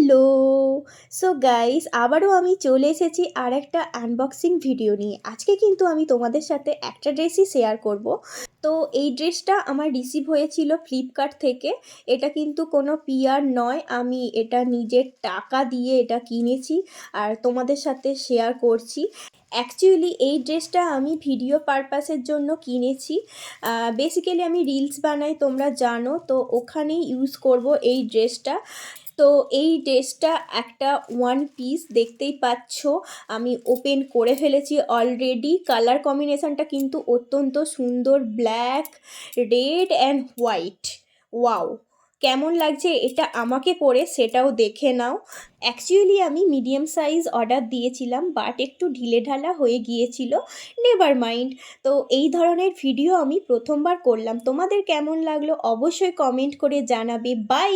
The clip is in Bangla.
হ্যালো! সো গাইস আবারও আমি চলে এসেছি আরেকটা আনবক্সিং ভিডিও নিয়ে। আজকে কিন্তু আমি তোমাদের সাথে একটা ড্রেসই শেয়ার করব। তো এই ড্রেসটা আমার রিসিভ হয়েছিল ফ্লিপকার্ট থেকে। এটা কিন্তু কোনো পিআর নয়। আমি এটা নিজের টাকা দিয়ে এটা কিনেছি আর তোমাদের সাথে শেয়ার করছি। অ্যাকচুয়ালি এই ড্রেসটা আমি ভিডিও পারপাসের জন্য কিনেছি। বেসিক্যালি আমি রিলস বানাই তোমরা জানো, তো ওখানেই ইউজ করব এই ড্রেসটা। তো এই ড্রেসটা একটা ওয়ান পিস দেখতেই পাচ্ছ, আমি ওপেন করে ফেলেছি অলরেডি। কালার কম্বিনেশনটা কিন্তু অত্যন্ত সুন্দর, black, red and white. Wow, কেমন লাগছে এটা আমাকে পরে সেটাও দেখে নাও। অ্যাকচুয়ালি আমি মিডিয়াম সাইজ অর্ডার দিয়েছিলাম, বাট একটু ঢিলেঢালা হয়ে গিয়েছিল। Never mind. তো এই ধরনের ভিডিও আমি প্রথমবার করলাম। তোমাদের কেমন লাগলো অবশ্যই কমেন্ট করে জানাবে। বাই।